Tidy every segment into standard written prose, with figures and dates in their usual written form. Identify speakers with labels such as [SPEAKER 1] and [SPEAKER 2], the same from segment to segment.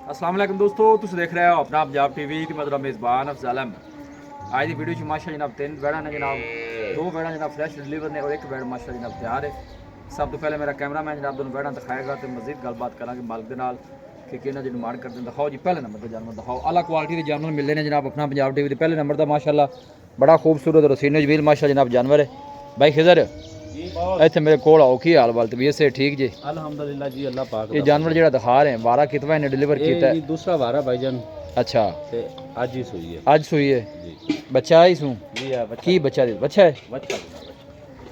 [SPEAKER 1] अस्सलाम वालेकुम दोस्तों, तुम देख रहे हो अपना पंजाब टीवी ते मतलब मेज़बान अफजल आज की वीडियो माशा जनाब 3 बैड़ा ने जनाब 2 बैड़ा जनाब फ्रैश डिलीवर ने और एक बैड़ माशा जनाब तैयार है। सब तो पहले मेरा कैमरा मैन जनाब दोनों बैड़ा दिखाएगा तो मजीद गलबात करा मालिक के नाल कि किन्ना जी डिमांड करते हैं। दिखाओ जी पहले नंबर का जानवर दिखाओ, आला क्वालिटी के जानवर मिलते हैं जनाब अपना पंजाब टीवी के पहले नंबर का माशाल्लाह बड़ा खूबसूरत और सीनो जबील माशा जनाब जानवर है। भाई खिजर इतने मेरे को आओ की हाल वाल तबीयत से ठीक जी?
[SPEAKER 2] अल्हम्दुलिल्लाह जी, अल्लाह पाक।
[SPEAKER 1] ये जानवर जो दिखा रहे हैं वारा कितना इन्हें डिलीवर किया है?
[SPEAKER 2] दूसरा वारा भाईजान।
[SPEAKER 1] अच्छा,
[SPEAKER 2] आज ही सुई है।
[SPEAKER 1] आज सुई है
[SPEAKER 2] जी
[SPEAKER 1] बच्चा ही सू
[SPEAKER 2] जी है बच्चा।
[SPEAKER 1] की बच्चा बच्चा है
[SPEAKER 2] बच्चा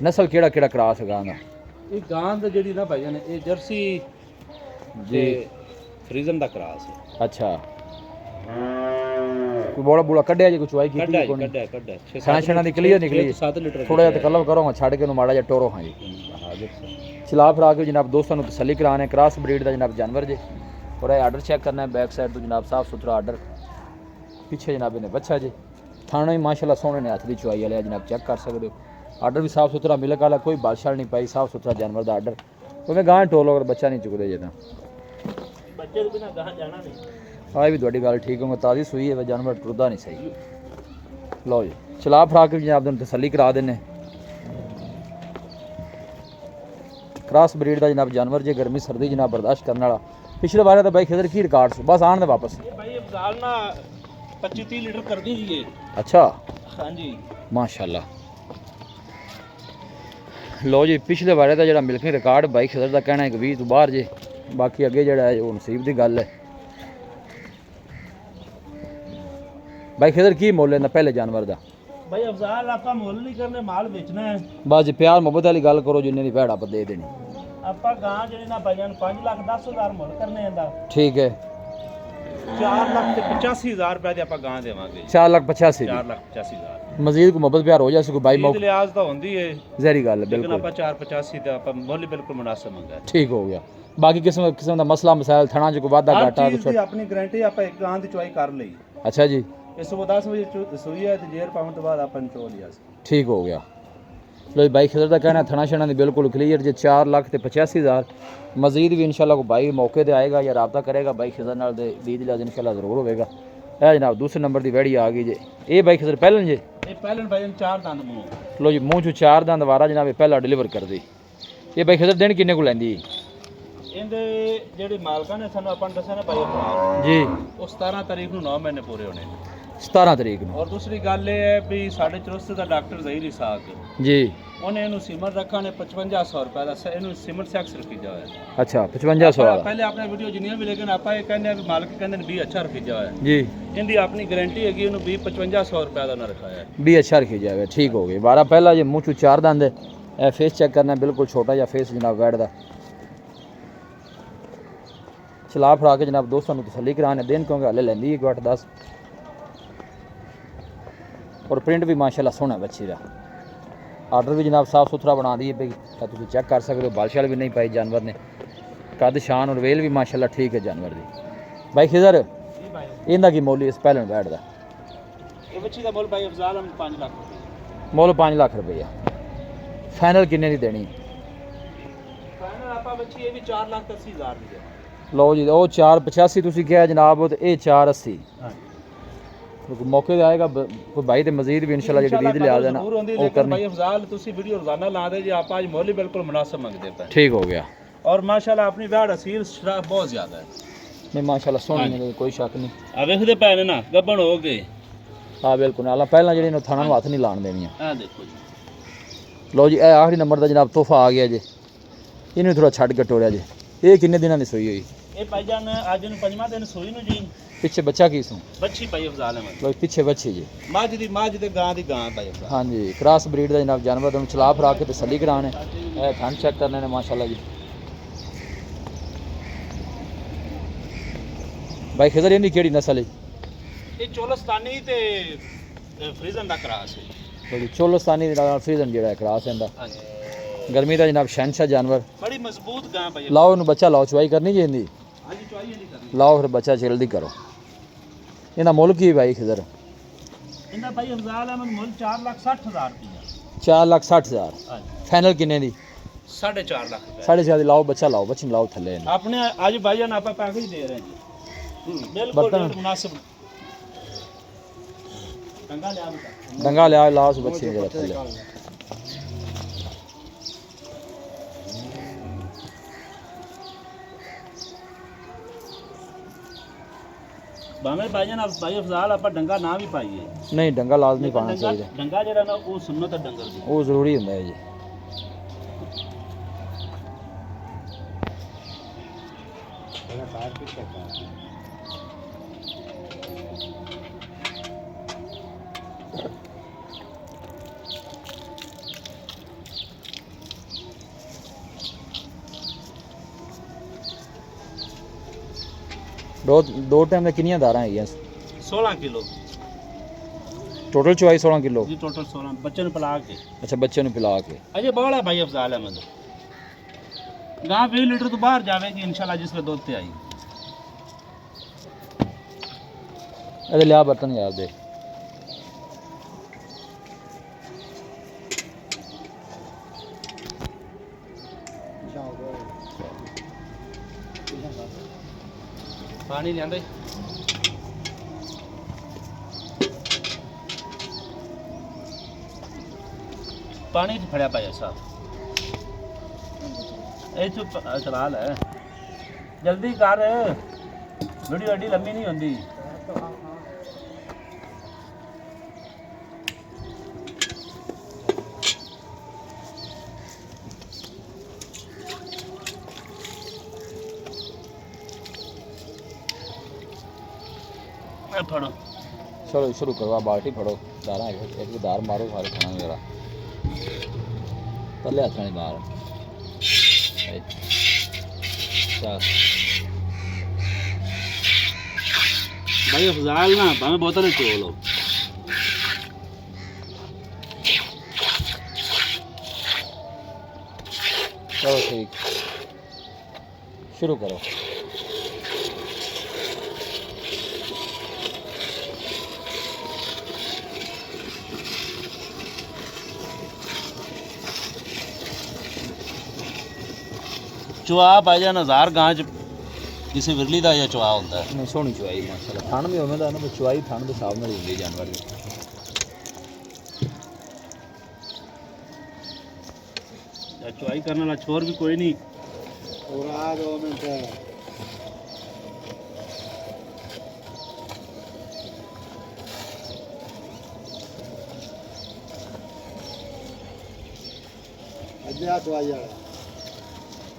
[SPEAKER 1] नस्ल केड़ा केड़ा क्रास है गां दा?
[SPEAKER 2] ये गां दा जेड़ी ना भाईजान ये जर्सी
[SPEAKER 1] जी
[SPEAKER 2] फ्रीजन दा क्रास है।
[SPEAKER 1] अच्छा, कोई बड़ा बुला कड्या जी, कोई चुवाई की
[SPEAKER 2] कड्डा
[SPEAKER 1] कोनी?
[SPEAKER 2] कड्डा
[SPEAKER 1] खाना शाना दी क्लियर निकली?
[SPEAKER 2] 7 लीटर
[SPEAKER 1] थोड़ा जिहा तकल्लफ करो, छड़ के माड़ा जिहा टोरो। हाँ जी, चला फिरा के जनाब दोस्तों को तसली कराने क्रॉस ब्रीड का जनाब जानवर जी। और ये आर्डर चेक करना है बैक साइड तो जनाब साफ सुथरा आर्डर, पीछे जनाब इन्हें बच्चा जी। थाना भी माशाल्लाह सोहने ने हथ की चुवाई वाले जनाब चेक कर सकते हो। आर्डर भी साफ सुथरा मिले वाला, कोई बादशाह नहीं पाई, साफ सुथरा जानवर का आर्डर। क्योंकि गां टोलो अगर बच्चा नहीं चुकते जे
[SPEAKER 2] बच्चे तो बिना गां जाना नहीं।
[SPEAKER 1] हाँ भी थोड़ी गल ठीक होगी, ताज़ी सुई है जानवर टुरदा नहीं सही। लो जी चला फिरा के जनाब तुम तसली करा देने क्रॉस ब्रीड का जनाब जानवर जी, गर्मी सर्दी जनाब बर्दाश्त करने वाला। पिछले बार तो भाई खिदर की रिकॉर्ड बस आने दे वापस।
[SPEAKER 2] भाई अफजाल ना 25-30 लीटर कर दी जी।
[SPEAKER 1] अच्छा
[SPEAKER 2] हां जी
[SPEAKER 1] माशाल्लाह। लो जी पिछले बारे का जो मिल्किंग रिकॉर्ड भाई खिदर का कहना है कि 20 तो बाहर जे, बाकी अगे जो है वो नसीब की गल है। भाई खिदर की मुल है पहले जानवर का?
[SPEAKER 2] भाई अफजाल आपा मुल नहीं करने, माल बेचना है।
[SPEAKER 1] बस जी प्यार मुहब्बत वाली गल करो, जिन्ने की भैड़ आप दे देनी।
[SPEAKER 2] आपा गां जेडी ना भाईजान 5,10,000 मुल करने आंदा।
[SPEAKER 1] ठीक है
[SPEAKER 2] 4,85,000 रुपए दी आपा गां देवांगे।
[SPEAKER 1] 4,85,000
[SPEAKER 2] 4,85,000
[SPEAKER 1] मजीद को मुहब्बत प्यार हो जाए कोई भाई मौका
[SPEAKER 2] लिहाज तो होंदी है
[SPEAKER 1] जहरी गल है
[SPEAKER 2] लेकिन
[SPEAKER 1] बिल्कुल।
[SPEAKER 2] आपा 4,85 दा आपा मुल बिल्कुल मुनासिब मंगा है।
[SPEAKER 1] ठीक हो गया। बाकी किस्म किस्म का मसला मसाइल थना जो वादा
[SPEAKER 2] हर
[SPEAKER 1] घाटा
[SPEAKER 2] चीज
[SPEAKER 1] कुछ?
[SPEAKER 2] दी अपनी गारंटी आपा एक गां दी चुआई कर ਲਈ।
[SPEAKER 1] अच्छा जी
[SPEAKER 2] इस सुबह 10 बजे सुई है ते जेर पाउन तो बाद अपन चो लिया।
[SPEAKER 1] ठीक हो गया। लो भाई खिदर का कहना थना शना दी बिल्कुल क्लियर जे 4,85,000। मजीद भी इंशाल्लाह को भाई मौके पे आएगा या रब्ता करेगा भाई खिदर नाल दे ईद लिहाज इंशाल्लाह जरूर होगा। ए जनाब दूसरे नंबर की वैड़ी आ गई जे, ये भाई खिदर पहलन जे?
[SPEAKER 2] ये पहलन भाईजान 4 दंद मुंह।
[SPEAKER 1] लो जी मुंह चो 4 दंद वारा जनाब पहला डिलीवर कर दी। ये भाई खिदर दिन किन्ने को लैंदी?
[SPEAKER 2] ਇਹਦੇ ਜਿਹੜੇ ਮਾਲਕਾਂ ਨੇ ਸਾਨੂੰ ਆਪਾਂ ਨੂੰ ਦੱਸਿਆ ਨਾ ਭਾਈ ਅਫਰਾਦ
[SPEAKER 1] जी
[SPEAKER 2] ਉਹ 17 ਤਾਰੀਖ ਨੂੰ 9 ਮਹੀਨੇ ਪੂਰੇ ਹੋਣੇ ਨੇ।
[SPEAKER 1] 17 ਤਰੀਕ ਨੂੰ?
[SPEAKER 2] ਔਰ ਦੂਸਰੀ ਗੱਲ ਇਹ ਹੈ ਵੀ ਸਾਡੇ ਚੁਰਸਤੇ ਦਾ ਡਾਕਟਰ ਜ਼ਹੀਰ ਇਸਾਕ
[SPEAKER 1] जी
[SPEAKER 2] ਉਹਨੇ ਇਹਨੂੰ ਸੀਮਨ ਰੱਖਾ ਨੇ 5500 ਰੁਪਏ ਦਾ ਇਹਨੂੰ ਸੀਮਨ ਸੈਕਸ ਰੱਖੀ ਜਾ ਹੋਇਆ।
[SPEAKER 1] अच्छा 5500 वाला?
[SPEAKER 2] ਪਹਿਲੇ ਆਪਣੇ ਵੀਡੀਓ ਜਿੰਨੀਆਂ ਵੀ ਲੇਕਿਨ ਆਪਾਂ ਇਹ ਕਹਿੰਦੇ ਆ ਵੀ ਮਾਲਕ ਕਹਿੰਦੇ ਨੇ 20 ਅੱਛਾ ਰੱਖੀ ਜਾ ਹੋਇਆ।
[SPEAKER 1] जी
[SPEAKER 2] ਇਹਦੀ ਆਪਣੀ ਗਾਰੰਟੀ ਹੈਗੀ, ਇਹਨੂੰ 5500 ਰੁਪਏ ਦਾ ਨਾ ਰਖਾਇਆ ਹੈ।
[SPEAKER 1] भी अच्छा रखी जाएगा। ठीक हो गई। 12 पहला जो मुँह चू 4 दंद है, फेस चेक करना बिल्कुल छोटा या फेस जनाब वैड का। चला फड़ा के जनाब दोस्तों को तसली कराने दिन क्योंकि हले लेंदी 8-10 और प्रिंट भी माशाल्लाह सोहना बच्ची का। आर्डर भी जनाब साफ सुथरा बना दी भाई, तुम चेक कर सकते हो। बालशाल भी नहीं पाई जानवर ने, कद शान और वेल भी माशाल्लाह ठीक है जानवर की। भाई खिजर इनका की मोल इस पहलन बैठ का?
[SPEAKER 2] ਇਹ ਬੱਚੀ ਦਾ ਮੁੱਲ ਭਾਈ ਅਫਜ਼ਾਲ ਹਮ 5 ਲੱਖ ਰੁਪਏ।
[SPEAKER 1] मोल 5 लाख रुपया। फाइनल किन्ने की देनी?
[SPEAKER 2] ਫਾਈਨਲ ਆਪਾਂ ਬੱਚੀ ਇਹ ਵੀ 4,80,000 ਦੀ ਹੈ।
[SPEAKER 1] लो जी वो 4,85 तुसी क्या जनाब, तो ये 4,80 मौके आएगा कोई भाई तो मजीद भी इंशाल्लाह जी ईद लिया देना वो करनी।
[SPEAKER 2] भाई अफजाल तुसी वीडियो रोजाना ला दे जी, आप आज मोल ही बिल्कुल मुनासिब मंगदे पे।
[SPEAKER 1] ठीक हो गया।
[SPEAKER 2] और माशाल्लाह अपनी वैड़ असील शराब बहुत ज्यादा है।
[SPEAKER 1] नहीं माशाल्लाह सोहनी है, कोई शक नहीं।
[SPEAKER 2] आ वेखदे पै ने ना गब्बन हो गए।
[SPEAKER 1] हाँ बिल्कुल आला पहला जी थाना हथ नहीं लाने देनी।
[SPEAKER 2] आ देखो जी
[SPEAKER 1] लो जी ए आखिरी नंबर का जनाब तोहफा आ गया जी, इन्हें थोड़ा छड़ के टोरिया जी। ये किन्ने दिनों की सोई हुई?
[SPEAKER 2] ये भाईजान आज नु 5वां दिन सोई नु जी।
[SPEAKER 1] पिछे बच्चा की सू?
[SPEAKER 2] बच्ची भाई अफजाल है
[SPEAKER 1] लो पीछे बच्ची जी
[SPEAKER 2] माज दी गां दी गां भाई अफजाल।
[SPEAKER 1] हाँ जी क्रॉस ब्रीड का जनाब जानवर तुम चला फिरा के तसली कराने थन चेक करने ने माशाल्लाह जी। भाई खिदर इन्नी केड़ी नस्ल है?
[SPEAKER 2] ये चोलस्तानी ते फ्रीजन दा क्रास है।
[SPEAKER 1] तो जी चोलस्तानी फ्रीजन जो है क्रास है
[SPEAKER 2] हां जी
[SPEAKER 1] गर्मी का जनाब शहनशाह जानवर।
[SPEAKER 2] बड़ी मजबूत गां भाई।
[SPEAKER 1] लाओ इन्हू बच्चा लाओ, चुवाई करनी जी इनकी?
[SPEAKER 2] हां जी चुआई नहीं करनी।
[SPEAKER 1] लाओ फिर बच्चा जल्दी करो। इनका मुल की भाई खिदर?
[SPEAKER 2] इंदा भाई अफजाल अहमद मुल 4,60,000 रुपया।
[SPEAKER 1] 4,60,000
[SPEAKER 2] हां जी
[SPEAKER 1] फाइनल किन्ने दी?
[SPEAKER 2] 4.5 लाख रुपया।
[SPEAKER 1] 4.5 लाओ बच्चा लाओ, बच्ची लाओ थले
[SPEAKER 2] अपने आज भाईजान आप पैकेज दे रहे हैं जी। बिल्कुल
[SPEAKER 1] बर्तन-
[SPEAKER 2] रेट मुनासिब डंगा ले आ बेटा
[SPEAKER 1] डंगा लिया ला उस बच्चे जरा थल्ले
[SPEAKER 2] भाਵੇਂ ਭਾਈਆਂ ਨਾਲ ਭਾਈ ਅਫਜ਼ਾਲ ਆਪਾਂ ਡੰਗਾ ਨਾ ਵੀ ਪਾਈਏ
[SPEAKER 1] नहीं डंगा लाजमी
[SPEAKER 2] ਲੇਕਿਨ
[SPEAKER 1] पाना चाहिए
[SPEAKER 2] ਡੰਗਾ ਜਿਹੜਾ ਨਾ ਉਹ ਸੁਨਨਤ ਹੈ ਡੰਗਰ ਦੀ
[SPEAKER 1] वो जरूरी होंगे जी दो टाइम किनिया दारा है
[SPEAKER 2] 16 ਕਿਲੋ
[SPEAKER 1] टोटल चवाई 16 किलो
[SPEAKER 2] ਜੀ ਟੋਟਲ 16 ਬੱਚੇ ਨੂੰ ਪਿਲਾ ਕੇ
[SPEAKER 1] अच्छा बच्चे ने पिला के
[SPEAKER 2] ਅਜੇ ਬੜਾ ਭਾਈ ਅਫਜ਼ਾਲ ਅਹਿਮਦ ਗਾਂ 20 ਲੀਟਰ ਤੋਂ ਬਾਹਰ ਜਾਵੇਗੀ ਇਨਸ਼ਾਅੱਲਾ ਜਿਸ ਵੇ ਦੁੱਧ ਤੇ ਆਈ
[SPEAKER 1] अरे लिया बर्तन यार दे
[SPEAKER 2] ਪਾਣੀ ਲਿਆਂਦੇ ਪਾਣੀ ਚ ਫੜਿਆ ਪਾਇਆ ਸਾਹਿਬ ਇਹ ਚੁੱਪ ਚਲਾ ਲੈ ਜਲਦੀ ਕਰ ਵੀਡੀਓ ਐਡੀ ਲੰਮੀ ਨਹੀਂ ਹੁੰਦੀ ਇਹ ਫੜੋ
[SPEAKER 1] चलो शुरू करो बाल्टी फड़ो दारा है एक दार मारो सारे खाना मेरा पहले हाथ नहीं मार चल
[SPEAKER 2] भाई अफजाल ना भावे बोतल चोलो
[SPEAKER 1] चलो ठीक शुरू करो
[SPEAKER 2] चुआ भाईजान 1000 गां च किसी विरली का या चुआ होता है
[SPEAKER 1] नहीं सोहनी चुवाई माशाल्लाह ठंड भी होवे दा ना चुवाई ठंड के हिसाब नाल हुंदी जानवर दी
[SPEAKER 2] या चुआई करने वाला छोर भी कोई नहीं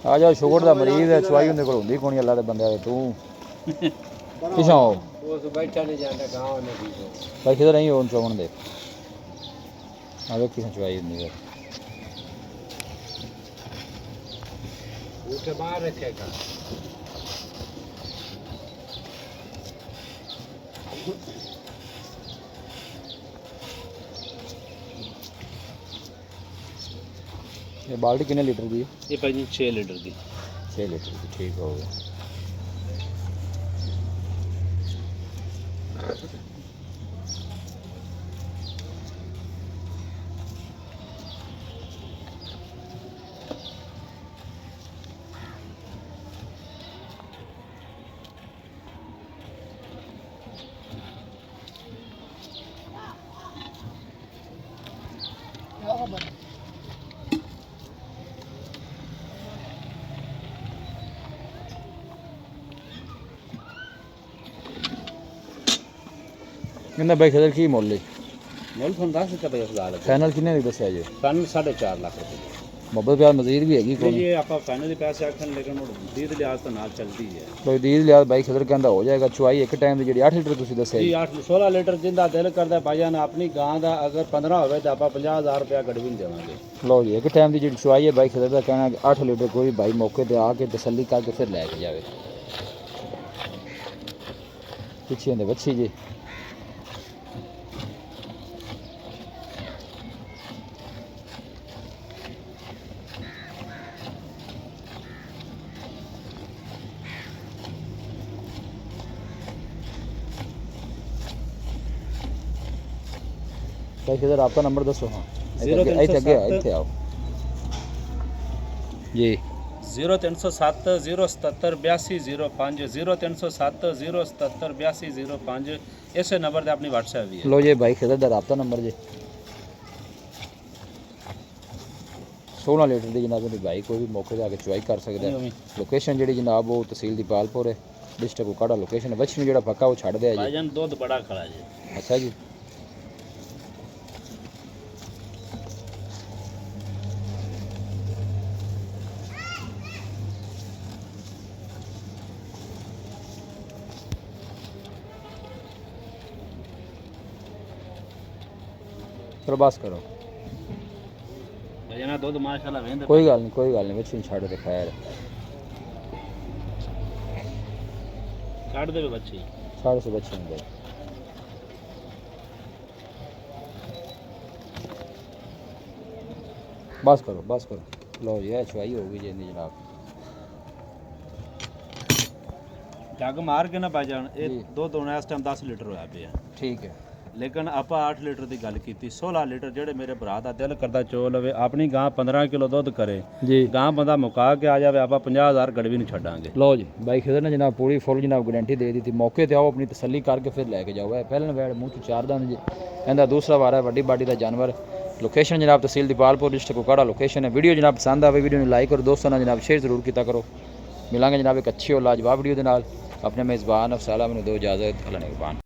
[SPEAKER 1] आ जाओ शुगर दा मरीज है चुवाई उनके कोल हुंदी कोनी अल्लाह दे बंदे तू पिछा हो
[SPEAKER 3] उस बैठा नहीं जाता गाँव में भी तो
[SPEAKER 1] भाई किधर नहीं हो उन चौवन दे आ देखो किस चुवाई हुंदी है
[SPEAKER 3] उठे बाहर रखेगा
[SPEAKER 1] ये बाल्टी कितने लीटर दी है
[SPEAKER 2] ये भाई 6 लीटर की
[SPEAKER 1] 6 लीटर की ठीक हो गया किन्ना भाई खदर की मोल
[SPEAKER 2] मोल फोन 10 का भाई अफजाल
[SPEAKER 1] फाइनल किन्ने दी दसया जी
[SPEAKER 2] फन 4.5 लाख रुपए
[SPEAKER 1] मोहब्बत प्यार मजीद भी हैगी कोई
[SPEAKER 2] ये आपका फाइनल ही पैसे आखन लेकिन वो दीद लिहाज तो नाल चलती है
[SPEAKER 1] कोई दीद लिया भाई खदर कहंदा हो जाएगा चुवाई एक टाइम दी जेडी 8 लीटर तुसी दसया
[SPEAKER 2] जी
[SPEAKER 1] जी
[SPEAKER 2] 8 16 लीटर जिंदा दिल करदा भाईजान अपनी गां दा अगर 15 होवे तो आपा 50000 रुपया गड़वी देवांगे
[SPEAKER 1] लो जी एक टाइम दी जेडी चुवाई है भाई खदर दा कहना 8 लीटर कोई भाई मौके ते आके तसल्ली करके फिर लेके जावे पीछे अंदर बच्ची जी भाई किधर आपका नंबर दसो हाँ इत्थे आओ जी
[SPEAKER 2] 0307 077 8205 0307 077 8205 ਇਸੇ ਨੰਬਰ ਤੇ ਆਪਣੀ WhatsApp ਵੀ ਹੈ।
[SPEAKER 1] ਲੋ ਜੀ ਬਾਈ ਖਿਦਰ ਦਾ ਰਾਬਤਾ ਨੰਬਰ ਜੀ 16 ਲੀਟਰ ਦੀ ਜਨਾਬ ਦੀ ਬਾਈ ਕੋਈ ਵੀ ਮੌਕੇ ਤੇ ਆ ਕੇ ਚੁਆਈ ਕਰ ਸਕਦਾ ਹੈ। ਲੋਕੇਸ਼ਨ ਜਿਹੜੀ ਜਨਾਬ ਉਹ ਤਹਿਸੀਲ ਦੀਪਾਲਪੁਰ ਹੈ, ਡਿਸਟ੍ਰਿਕਟ ਕੋਕਾੜਾ ਲੋਕੇਸ਼ਨ ਹੈ। ਵੱਛੀ ਨੂੰ ਜਿਹੜਾ ਪੱਕਾ ਉਹ ਛੱਡ ਦਿਆ ਜੀ।
[SPEAKER 2] ਭਾਈਜਾਨ ਦੁੱਧ ਬੜਾ ਖੜਾ ਜੀ।
[SPEAKER 1] ਅੱਛਾ ਜੀ। ਚਲੋ ਬਸ ਕਰੋ,
[SPEAKER 2] ਭਾਈਜਾਨ ਦੁੱਧ ਮਾਸ਼ਾਅੱਲਾ ਵੇਂਦੇ
[SPEAKER 1] ਕੋਈ ਗੱਲ ਨਹੀਂ ਵੱਛੀ ਨੂੰ ਛੱਡ ਦੇ ਖੈਰ
[SPEAKER 2] ਕੱਢ ਦੇਵੇ ਬੱਚੀ।
[SPEAKER 1] 400 ਵੱਛੀ ਨੂੰ ਦੇ ਬਸ ਕਰੋ। ਲੋ ਜੀ ਇਹ ਚੁਆਈ ਹੋ ਗਈ ਜੀ ਇਹਦੀ ਜਨਾਬ।
[SPEAKER 2] ਜੱਗ ਮਾਰ ਕੇ ਨਾ ਭਾਈਜਾਨ ਇਹ
[SPEAKER 1] ਜੀ।
[SPEAKER 2] ਦੁੱਧ ਹੁਣ ਇਸ ਟਾਈਮ 10 ਲੀਟਰ ਹੋਇਆ ਪਿਆ,
[SPEAKER 1] ਠੀਕ ਹੈ।
[SPEAKER 2] ਲੇਕਿਨ ਆਪਾਂ 8 ਲੀਟਰ ਦੀ ਗੱਲ ਕੀਤੀ। 16 ਲੀਟਰ ਜਿਹੜੇ ਮੇਰੇ ਭਰਾ ਦਾ ਦਿਲ ਕਰਦਾ ਚੋ ਲਵੇ, ਆਪਣੀ ਗਾਂ 15 ਕਿਲੋ ਦੁੱਧ ਕਰੇ
[SPEAKER 1] ਜੀ।
[SPEAKER 2] ਗਾਂ ਬੰਦਾ ਮੁਕਾ ਕੇ ਆ ਜਾਵੇ, ਆਪਾਂ 50,000 ਗੜਵੀ ਨੂੰ ਛੱਡਾਂਗੇ।
[SPEAKER 1] ਲਓ ਜੀ ਬਾਈ ਖਿਦਰ ਨੇ ਜਨਾਬ ਪੂਰੀ ਫੁੱਲ ਜਨਾਬ ਗਾਰੰਟੀ ਦੇ ਦਿੱਤੀ। ਮੌਕੇ ਤੇ ਆਓ, ਆਪਣੀ ਤਸੱਲੀ ਕਰਕੇ ਫਿਰ ਲੈ ਕੇ ਜਾਓ। ਇਹ ਪਹਿਲਾਂ ਵੈੜ ਮੂੰਹ ਚ ਚਾਰ ਦੰਦ ਜੀ, ਇਹਦਾ ਦੂਸਰਾ ਵਾਰ ਹੈ ਵੱਡੀ ਬਾਡੀ ਦਾ ਜਾਨਵਰ। ਲੋਕੇਸ਼ਨ ਜਨਾਬ ਤਹਿਸੀਲ ਦੀਪਾਲਪੁਰ ਡਿਸਟ੍ਰਿਕਟ ਕੋਕਾੜਾ ਲੋਕੇਸ਼ਨ ਹੈ। ਵੀਡੀਓ ਜਨਾਬ ਪਸੰਦ ਆਵੇ ਵੀਡੀਓ ਨੂੰ ਲਾਈਕ ਕਰੋ, ਦੋਸਤਾਂ ਨਾਲ ਜਨਾਬ ਸ਼ੇਅਰ ਜ਼ਰੂਰ ਕੀਤਾ ਕਰੋ। ਮਿਲਾਂਗੇ ਜਨਾਬ ਇੱਕ ਅੱਛੀ ਔਰ ਲਾਜਵਾਬ ਵੀਡੀਓ ਦੇ ਨਾਲ। ਆਪਣੇ ਮੇਜ਼ਬਾਨ ਅਫਸਾਲਾ ਮੈਨੂੰ ਦਿਓ ਇਜਾਜ਼ਤ। ਅੱਲਾ ਨਿਗਹਬਾਨ।